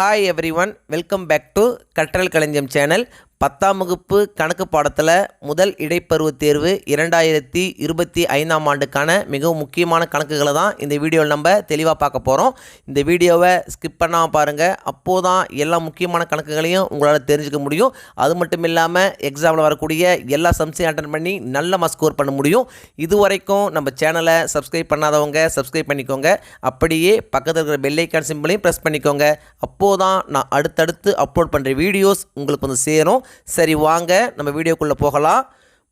Hi everyone, welcome back to Katral Kalanjiyam channel. 10ஆம் வகுப்பு கணக்கு பாடத்தில் முதல் இடைப்பருவத் தேர்வு 2025ஆம் ஆண்டுக்கான மிகவும் முக்கியமான கணக்குகளை தான் இந்த வீடியோவில் நம்ம தெளிவாக பார்க்க போகிறோம். இந்த வீடியோவை ஸ்கிப் பண்ணாமல் பாருங்கள். அப்போது தான் எல்லா முக்கியமான கணக்குகளையும் உங்களால் தெரிஞ்சுக்க முடியும். அது மட்டும் இல்லாமல் எக்ஸாமில் வரக்கூடிய எல்லா சம்ஸையும் அட்டன் பண்ணி நல்ல மார்க் ஸ்கோர் பண்ண முடியும். இதுவரைக்கும் நம்ம சேனலை சப்ஸ்கிரைப் பண்ணாதவங்க சப்ஸ்கிரைப் பண்ணிக்கோங்க. அப்படியே பக்கத்தில் இருக்கிற பெல் ஐக்கான் சிம்பிளையும் ப்ரெஸ் பண்ணிக்கோங்க. அப்போது தான் நான் அடுத்தடுத்து அப்லோட் பண்ணுற வீடியோஸ் உங்களுக்கு வந்து சேரும். சரி, வாங்க நம்ம வீடியோக்குள்ளே போகலாம்.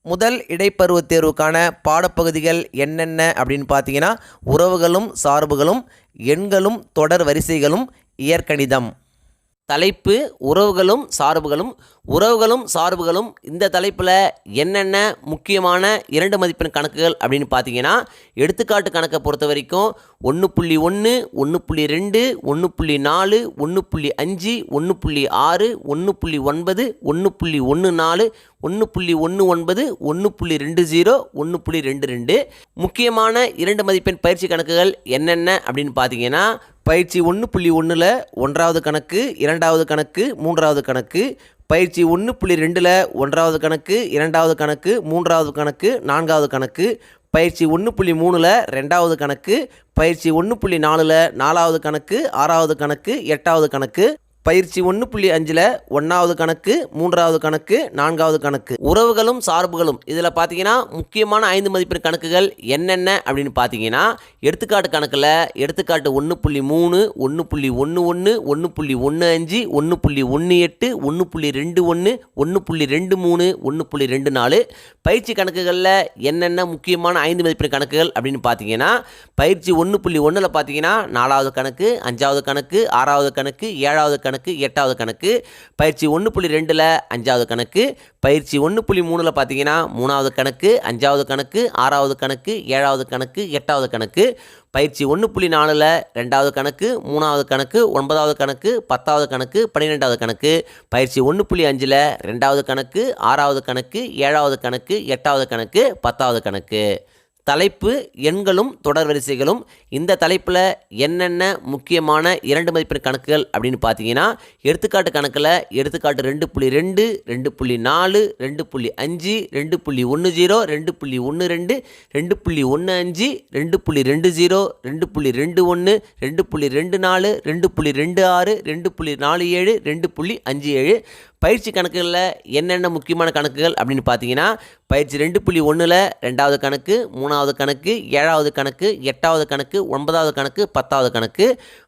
முதல் இடைப்பருவத் தேர்வுக்கான பாடப்பகுதிகள் என்னென்ன அப்படின்னு பார்த்தீங்கன்னா, உறவுகளும் சார்புகளும், எண்களும் தொடர் வரிசைகளும், இயற்கணிதம். தலைப்பு உறவுகளும் சார்புகளும். உறவுகளும் சார்புகளும் இந்த தலைப்பில் என்னென்ன முக்கியமான 2 மதிப்பெண் கணக்குகள் அப்படின்னு பார்த்தீங்கன்னா, எடுத்துக்காட்டு கணக்கை பொறுத்த வரைக்கும் 1.1, 1.2, 1.4, 1.5, 1.6, 1.9, 1.14, 1.19, 1.20, 1.22. முக்கியமான 2 மதிப்பெண் பயிற்சி கணக்குகள் என்னென்ன அப்படின்னு பார்த்தீங்கன்னா, பயிற்சி 1.1ல் 1வது கணக்கு, 2வது கணக்கு, 3வது கணக்கு. பயிற்சி 1.2ல் 1வது கணக்கு, 2வது கணக்கு, 3வது கணக்கு, 4வது கணக்கு. பயிற்சி 1.3ல் 2வது கணக்கு. பயிற்சி 1.4ல் 4வது கணக்கு, 6வது கணக்கு, 8வது கணக்கு. பயிற்சி 1.5ல் 1வது கணக்கு, 3வது கணக்கு, 4வது கணக்கு. உறவுகளும் சார்புகளும் இதில் பார்த்தீங்கன்னா முக்கியமான 5 மதிப்பெண் கணக்குகள் என்னென்ன அப்படின்னு பார்த்தீங்கன்னா, எடுத்துக்காட்டு கணக்கில் எடுத்துக்காட்டு 1.3, 1.11, 1.15, 1.18, 1.21, 1.23, 1.24. பயிற்சி கணக்குகளில் என்னென்ன முக்கியமான 5 மதிப்பெண் கணக்குகள் அப்படின்னு பார்த்தீங்கன்னா, பயிற்சி 1.1ல் பார்த்தீங்கன்னா 4வது கணக்கு, 5வது கணக்கு, 6வது கணக்கு, 7வது கணக்கு, 8வது கணக்கு. பயிற்சி 1.2ல் 5வது கணக்கு. பயிற்சி 1.3ல் பார்த்தீங்கன்னா 3வது கணக்கு, 5வது கணக்கு, 6வது கணக்கு, 7வது கணக்கு, 8வது கணக்கு. பயிற்சி 1.4ல் 2வது கணக்கு, 3வது கணக்கு, 9வது கணக்கு, 10வது கணக்கு, 12வது கணக்கு. பயிற்சி 1.5ல் 2வது கணக்கு, 6வது கணக்கு, 7வது கணக்கு, 8வது கணக்கு, 10வது கணக்கு. தலைப்பு எண்களும் தொடர் வரிசைகளும். இந்த தலைப்பில் என்னென்ன முக்கியமான 2 மதிப்பெண் கணக்குகள் அப்படின்னு பார்த்தீங்கன்னா, எடுத்துக்காட்டு கணக்கில் எடுத்துக்காட்டு 2.2, 2.4, 2.5, 2.10, 2.12, 2.15, 2.20, 2.21, 2.24, 2.26, 2.47, 2.57. பயிற்சி கணக்குகளில் என்னென்ன முக்கியமான கணக்குகள் அப்படின்னு பார்த்தீங்கன்னா, பயிற்சி 2.1ல் 2வது கணக்கு, 3வது கணக்கு, 7வது கணக்கு, 8வது கணக்கு, 9வது கணக்கு, 10வது கணக்கு.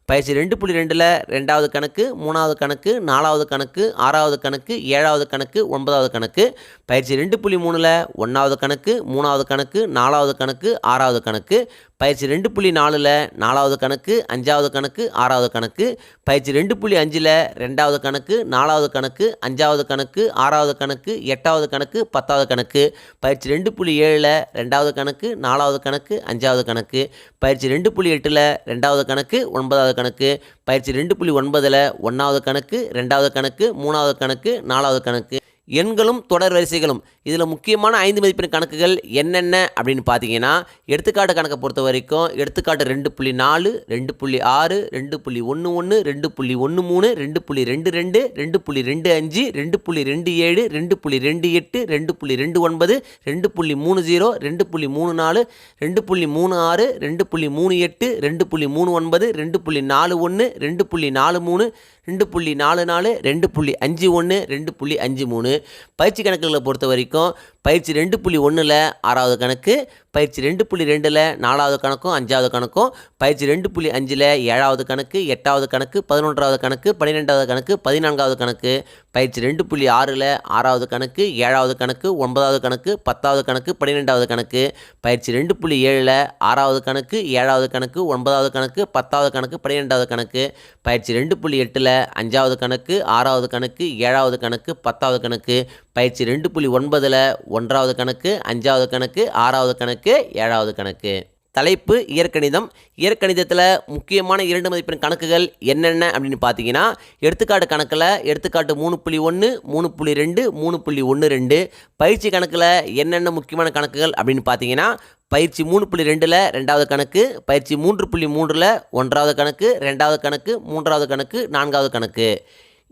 பயிற்சி 2.2ல் 2வது கணக்கு, 3வது கணக்கு, 4வது கணக்கு, 6வது கணக்கு, 7வது கணக்கு, 9வது கணக்கு. பயிற்சி 2.3ல் 1வது கணக்கு, 3வது கணக்கு, 4வது கணக்கு, 6வது கணக்கு. பயிற்சி 2.4ல் 4வது கணக்கு, 5வது கணக்கு, 6வது கணக்கு. பயிற்சி 2.5ல் 2வது கணக்கு, 4வது கணக்கு, 5வது கணக்கு, 6வது கணக்கு, 8வது கணக்கு, 10வது கணக்கு. பயிற்சி 2.7ல் 2வது கணக்கு, 4வது கணக்கு, 5வது கணக்கு. பயிற்சி 2.8ல் 2வது கணக்கு, 9வது கணக்கு. பயிற்சி 2.9ல் 1வது கணக்கு, 2வது கணக்கு, 3வது கணக்கு, 4வது கணக்கு. எண்களும் தொடர் வரிசைகளும் இதில் முக்கியமான 5 மதிப்பெண் கணக்குகள் என்னென்ன அப்படின்னு பார்த்தீங்கன்னா, எடுத்துக்காட்டு கணக்கை பொறுத்த வரைக்கும் எடுத்துக்காட்டு 2.4, 2.6, 2.11, 2.13, 2.22, 2.25, 2.27, 2.28, 2.29, 2.30, 2.34, 2.36, 2.38, 2.39, 2.41, 2.43, 2.44, 2.51, 2.53. பயிற்சி கணக்குகளை பொறுத்த வரைக்கும் பயிற்சி 2.1ல் 6வது கணக்கு, பயிற்சி 2.2ல் 4வது கணக்கும் 5வது கணக்கும். பயிற்சி 2.5ல் 7வது கணக்கு, 8வது கணக்கு, 11வது கணக்கு, 12வது கணக்கு, 14வது கணக்கு. பயிற்சி 2.6ல் 6வது கணக்கு, 7வது கணக்கு, 9வது கணக்கு, 10வது கணக்கு, 12வது கணக்கு. பயிற்சி 2.7ல் 6வது கணக்கு, 7வது கணக்கு, 9வது கணக்கு, 10வது கணக்கு, 12வது கணக்கு. பயிற்சி 2.8ல் 5வது கணக்கு, 6வது கணக்கு, 7வது கணக்கு, 10வது கணக்கு. பயிற்சி 2.9ல் 1வது கணக்கு, 5வது கணக்கு, 6வது கணக்கு, 7வது கணக்கு. தலைப்பு இயற்கணிதம். இயற்கணிதத்தில் முக்கியமான 2 மதிப்பெண் கணக்குகள் என்னென்ன அப்படின்னு பார்த்தீங்கன்னா, எடுத்துக்காட்டு கணக்கில் எடுத்துக்காட்டு 3.1, 3.2, 3.12. பயிற்சி கணக்கில் என்னென்ன முக்கியமான கணக்குகள் அப்படின்னு பார்த்தீங்கன்னா, பயிற்சி 3.2ல் 2வது கணக்கு, பயிற்சி 3.3ல் 1வது கணக்கு, 2வது கணக்கு, 3வது கணக்கு, 4வது கணக்கு.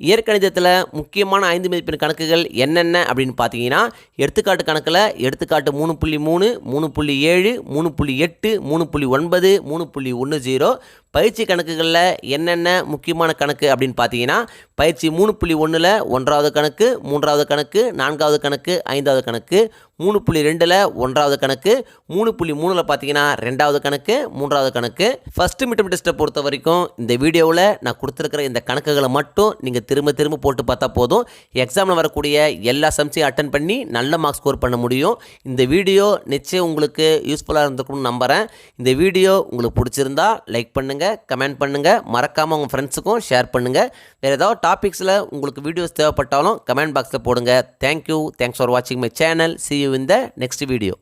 இயற்கணிதத்தில் முக்கியமான 5 மதிப்பெண் கணக்குகள் என்னென்ன அப்படின்னு பார்த்தீங்கன்னா, எடுத்துக்காட்டு கணக்கில் எடுத்துக்காட்டு 3.3, 3.7, 3.8, 3.9, 3.10. பயிற்சி கணக்குகளில் என்னென்ன முக்கியமான கணக்கு அப்படின்னு பார்த்தீங்கன்னா, பயிற்சி 3.1ல் 1வது கணக்கு, 3வது கணக்கு, 4வது கணக்கு, 5வது கணக்கு, 3.2ல் 1வது கணக்கு, 3.3ல் பார்த்தீங்கன்னா 2வது கணக்கு, 3வது கணக்கு. ஃபஸ்ட்டு மிட்டம் டெஸ்ட்டை பொறுத்த வரைக்கும் இந்த வீடியோவில் நான் கொடுத்துருக்கிற இந்த கணக்குகளை மட்டும் நீங்கள் திரும்ப திரும்ப போட்டு பார்த்தா போதும். எக்ஸாமில் வரக்கூடிய எல்லா சம்ஸையும் அட்டன் பண்ணி நல்ல மார்க்ஸ் ஸ்கோர் பண்ண முடியும். இந்த வீடியோ நிச்சயம் உங்களுக்கு யூஸ்ஃபுல்லாக இருந்திருக்கும்னு நம்புகிறேன். இந்த வீடியோ உங்களுக்கு பிடிச்சிருந்தா லைக் பண்ணுங்கள், கமெண்ட் பண்ணுங்கள், மறக்காமல் உங்கள் ஃப்ரெண்ட்ஸுக்கும் ஷேர் பண்ணுங்கள். வேறு ஏதாவது டாபிக்ஸில் உங்களுக்கு வீடியோஸ் தேவைப்பட்டாலும் கமெண்ட் பாக்ஸில் போடுங்க. தேங்க்யூ. தேங்க்ஸ் ஃபார் வாட்சிங் my channel. See you in the next video.